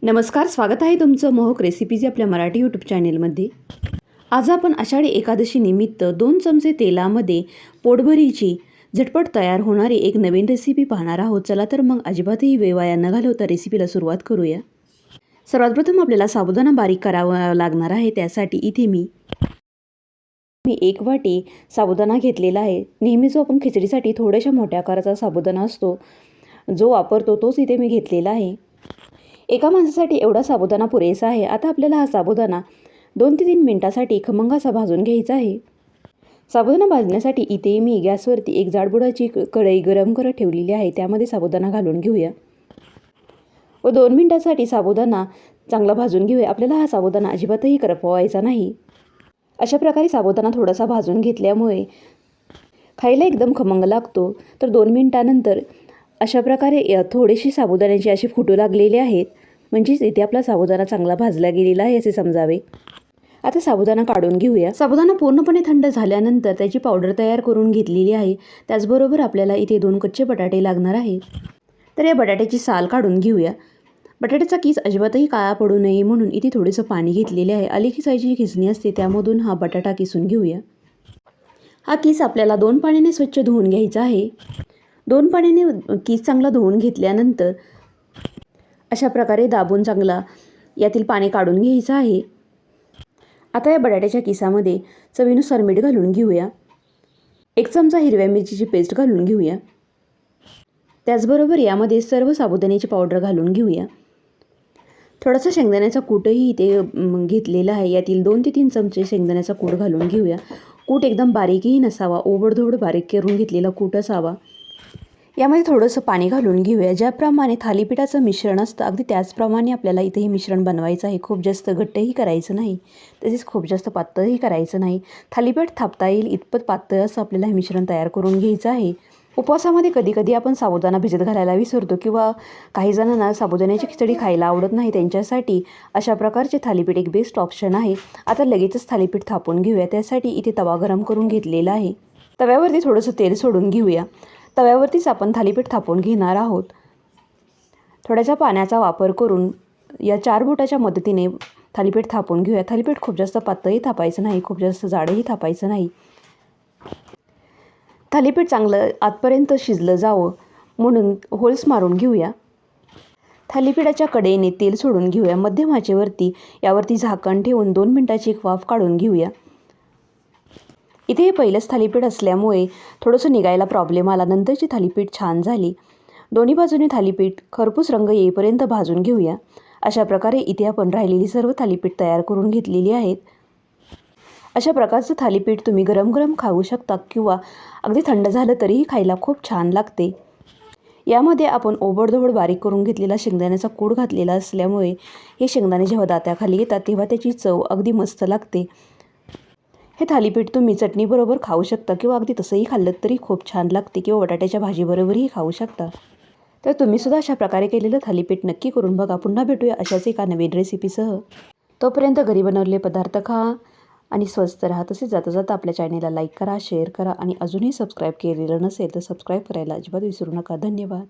नमस्कार, स्वागत आहे तुमचं मोहक रेसिपीज आपल्या मराठी यूट्यूब चॅनेलमध्ये। आज आपण आषाढी एकादशी निमित्त 2 चमचे तेलामध्ये पोटभरीची झटपट तयार होणारी एक नवीन रेसिपी पाहणार आहोत। चला तर मग अजिबातही वेळ वाया न घालवता रेसिपीला सुरुवात करूया। सर्वात प्रथम आपल्याला साबुदाणा बारीक करावा लागणार आहे। त्यासाठी इथे मी 1 वाटी साबुदाणा घेतलेला आहे। नेहमी जो आपण खिचडीसाठी थोड्याशा मोठ्या आकाराचा साबुदाणा असतो जो वापरतो तोच इथे मी घेतलेला आहे। एका माणसासाठी एवढा साबुदाणा पुरेसा आहे। आता आपल्याला हा साबुदाणा 2 ते 3 मिनिटांसाठी खमंग असा भाजून घ्यायचा आहे। साबुदाणा भाजण्यासाठी इथे मी गॅसवरती एक जाडबुडाची कढई गरम करत ठेवलेली आहे। त्यामध्ये साबुदाणा घालून घेऊया व 2 मिनिटांसाठी साबुदाणा चांगला भाजून घेऊया। आपल्याला हा साबुदाणा अजिबातही करपवायचा नाही। अशा प्रकारे साबुदाणा थोडासा भाजून घेतल्यामुळे खायला एकदम खमंग लागतो। तर 2 मिनिटांनंतर अशा प्रकारे थोडीशी साबुदाण्याची अशी फुटू लागलेले आहेत, म्हणजेच इथे आपला साबुदाणा चांगला भाजला गेलेला आहे असे समजावे। आता साबुदाणा काढून घेऊया। साबुदाणा पूर्णपणे थंड झाल्यानंतर त्याची पावडर तयार करून घेतलेली आहे। त्याचबरोबर आपल्याला इथे 2 कच्चे बटाटे लागणार आहेत। तर या बटाट्याची साल काढून घेऊया। बटाट्याचा किस अजिबातही काळा पडू नये म्हणून इथे थोडेसे पाणी घेतलेले आहे। आली खिसायची खिसणी असते त्यामधून हा बटाटा किसून घेऊया। हा किस आपल्याला 2 पाण्याने स्वच्छ धुवून घ्यायचा आहे। 2 पाण्याने किस चांगला धुवून घेतल्यानंतर अशा प्रकारे दाबून चांगला यातील पाणी काढून घ्यायचं आहे। आता या बटाट्याच्या किसामध्ये चवीनुसार मीठ घालून घेऊया। 1 चमचा हिरव्या मिरचीची पेस्ट घालून घेऊया। त्याचबरोबर यामध्ये सर्व साबुदाण्याची पावडर घालून घेऊया। थोडासा शेंगदाण्याचा कूटही इथे घेतलेला आहे। यातील 2 ते 3 चमचे शेंगदाण्याचा कूट घालून घेऊया। कूट एकदम बारीकही नसावा, ओबडधोबड बारीक करून घेतलेला कूट असावा। यामध्ये थोडंसं पाणी घालून घेऊया। ज्याप्रमाणे थालीपीठाचं मिश्रण असतं अगदी त्याचप्रमाणे आपल्याला इथे हे मिश्रण बनवायचं आहे। खूप जास्त घट्टही करायचं नाही, तसेच खूप जास्त पातळही करायचं नाही। थालीपीठ थापता येईल इतपत पातळ असं आपल्याला हे मिश्रण तयार करून घ्यायचं आहे। उपवासामध्ये कधी आपण साबुदाणा भिजत घालायला विसरतो किंवा काही जणांना साबुदाण्याची खिचडी खायला आवडत नाही, त्यांच्यासाठी अशा प्रकारचे थालीपीठ एक बेस्ट ऑप्शन आहे। आता लगेचच थालीपीठ थापून घेऊया। त्यासाठी इथे तवा गरम करून घेतलेला आहे। तव्यावरती थोडंसं तेल सोडून घेऊया। तव्यावरतीच आपण थालीपीठ थापून घेणार आहोत। थोड्याशा पाण्याचा वापर करून या 4 बोटाच्या मदतीने थालीपीठ थापून घेऊया। थालीपीठ खूप जास्त पातळही थापायचं नाही, खूप जास्त जाडही थापायचं नाही। थालीपीठ चांगलं आतपर्यंत शिजलं जावं म्हणून होल्स मारून घेऊया। थालीपीठाच्या कडेने तेल सोडून घेऊया। मध्यम आचेवरती यावरती झाकण ठेवून 2 मिनिटाची एक वाफ काढून घेऊया। इथे हे पहिलंच थालीपीठ असल्यामुळे थोडंसं निघायला प्रॉब्लेम आला, नंतरची थालीपीठ छान झाली। दोन्ही बाजूने थालीपीठ खरपूस रंग येईपर्यंत भाजून घेऊया। अशा प्रकारे इथे आपण राहिलेली सर्व थालीपीठ तयार करून घेतलेली आहेत। अशा प्रकारचं थालीपीठ तुम्ही गरम खाऊ शकता किंवा अगदी थंड झालं तरीही खायला खूप छान लागते। यामध्ये आपण ओबडधोबड बारीक करून घेतलेला शेंगदाण्याचा कूट घातलेला असल्यामुळे हे शेंगदाणे जेव्हा दाताखाली येतात तेव्हा त्याची चव अगदी मस्त लागते। हे थालीपीठ तुम्ही चटणीबरोबर खाऊ शकता किंवा अगदी तसंही खाल्लं तरी खूप छान लागते किंवा बटाट्याच्या भाजीबरोबरही खाऊ शकता। तर तुम्हीसुद्धा अशा प्रकारे केलेलं थालीपीठ नक्की करून बघा। पुन्हा भेटूया अशाच एका नवीन रेसिपीसह। तोपर्यंत घरी बनवलेले पदार्थ खा आणि स्वस्त राहा। तसेच जाता जाता आपल्या चॅनेलला लाईक करा, शेअर करा आणि अजूनही सबस्क्राईब केलेलं नसेल तर सबस्क्राईब करायला अजिबात विसरू नका। धन्यवाद।